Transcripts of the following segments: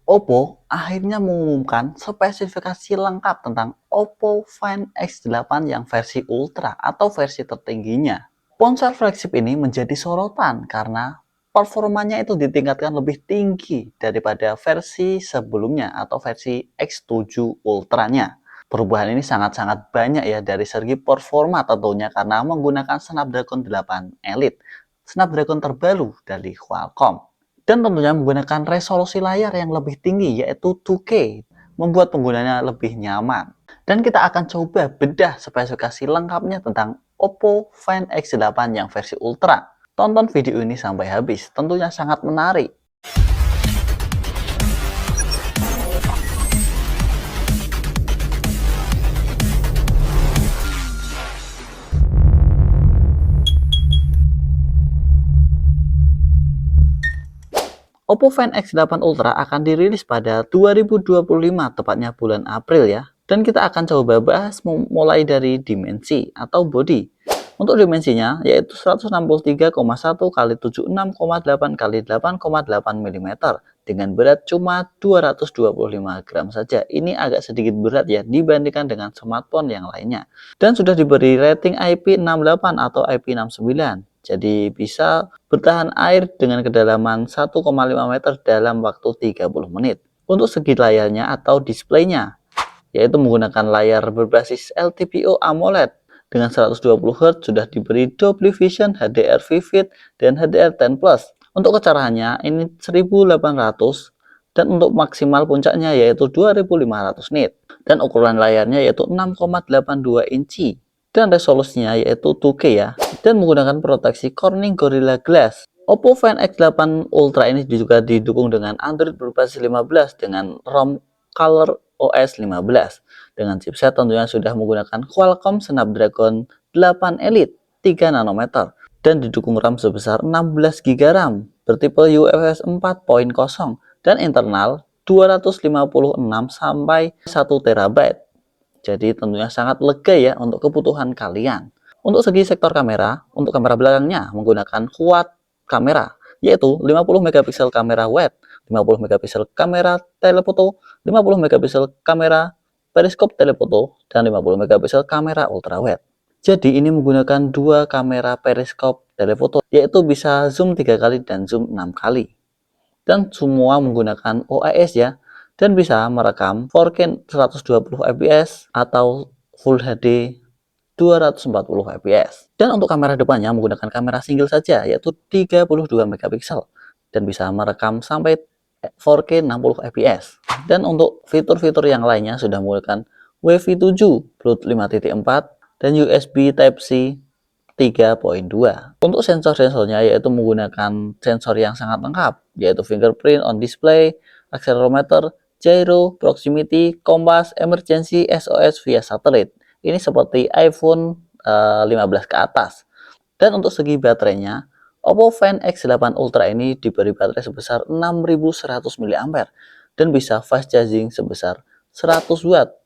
Oppo akhirnya mengumumkan spesifikasi lengkap tentang Oppo Find X8 yang versi Ultra atau versi tertingginya. Ponsel flagship ini menjadi sorotan karena performanya itu ditingkatkan lebih tinggi daripada versi sebelumnya atau versi X7 Ultra-nya. Perubahan ini sangat-sangat banyak ya dari segi performa tentunya karena menggunakan Snapdragon 8 Elite, Snapdragon terbaru dari Qualcomm. Dan tentunya menggunakan resolusi layar yang lebih tinggi yaitu 2K, membuat penggunanya lebih nyaman. Dan kita akan coba bedah spesifikasi lengkapnya tentang Oppo Find X8 yang versi Ultra. Tonton video ini sampai habis, tentunya sangat menarik. Oppo Find X8 Ultra akan dirilis pada 2025, tepatnya bulan April ya. Dan kita akan coba bahas mulai dari dimensi atau body. Untuk dimensinya yaitu 163,1 x 76,8 x 8,8 mm dengan berat cuma 225 gram saja. Ini agak sedikit berat ya dibandingkan dengan smartphone yang lainnya. Dan sudah diberi rating IP68 atau IP69. Jadi bisa bertahan air dengan kedalaman 1,5 meter dalam waktu 30 menit. Untuk segi layarnya atau displaynya, yaitu menggunakan layar berbasis LTPO AMOLED dengan 120 Hz, sudah diberi Dolby Vision, HDR Vivid, dan HDR10+. Untuk kecerahannya ini 1800 dan untuk maksimal puncaknya yaitu 2500 nit. Dan ukuran layarnya yaitu 6,82 inci. Dan resolusinya yaitu 2K ya, dan menggunakan proteksi Corning Gorilla Glass. Oppo Find X8 Ultra ini juga didukung dengan Android berbasis 15 dengan ROM Color OS 15. Dengan chipset tentunya sudah menggunakan Qualcomm Snapdragon 8 Elite 3 nanometer dan didukung RAM sebesar 16 GB RAM bertipe UFS 4.0 dan internal 256 sampai 1 TB. Jadi tentunya sangat lega ya untuk kebutuhan kalian. Untuk segi sektor kamera, untuk kamera belakangnya menggunakan quad kamera, yaitu 50 megapiksel kamera wide, 50 megapiksel kamera telefoto, 50 megapiksel kamera periskop telefoto, dan 50 megapiksel kamera ultra wide. Jadi ini menggunakan dua kamera periskop telefoto, yaitu bisa zoom 3 kali dan zoom 6 kali. Dan semua menggunakan OIS ya, dan bisa merekam 4K 120 fps atau Full HD 240 fps. Dan untuk kamera depannya menggunakan kamera single saja yaitu 32 megapiksel dan bisa merekam sampai 4K 60 fps. Dan untuk fitur-fitur yang lainnya sudah menggunakan Wi-Fi 7, Bluetooth 5.4 dan USB Type-C 3.2. Untuk sensor-sensornya yaitu menggunakan sensor yang sangat lengkap yaitu fingerprint on display, accelerometer, gyro, proximity, kompas, emergency, SOS via satelit. Ini seperti iPhone 15 ke atas. Dan untuk segi baterainya, Oppo Find X8 Ultra ini diberi baterai sebesar 6100 mAh dan bisa fast charging sebesar 100 watt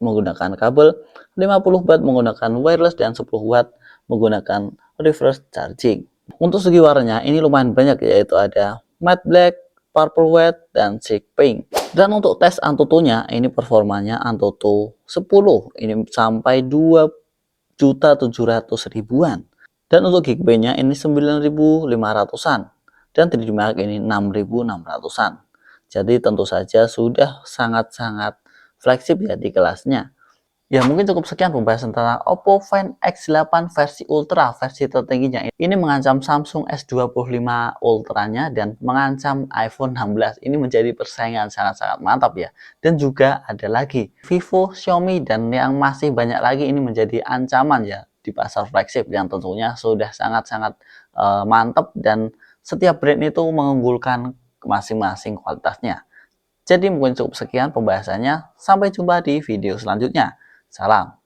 menggunakan kabel, 50 watt menggunakan wireless, dan 10 watt menggunakan reverse charging. Untuk segi warnanya ini lumayan banyak yaitu ada matte black, purple white, dan shake pink. Dan untuk tes Antutunya ini performanya Antutu 10 ini sampai 2.700.000-an. Dan untuk Geekbench-nya ini 9.500-an dan 3D Mark ini 6.600-an. Jadi tentu saja sudah sangat-sangat flagship ya di kelasnya. Ya mungkin cukup sekian pembahasan tentang Oppo Find X8 versi Ultra, versi tertingginya. Ini mengancam Samsung S25 Ultra-nya dan mengancam iPhone 16. Ini menjadi persaingan sangat-sangat mantap ya. Dan juga ada lagi Vivo, Xiaomi, dan yang masih banyak lagi ini menjadi ancaman ya di pasar flagship yang tentunya sudah sangat-sangat mantap dan setiap brand itu mengunggulkan masing-masing kualitasnya. Jadi mungkin cukup sekian pembahasannya. Sampai jumpa di video selanjutnya. Salam.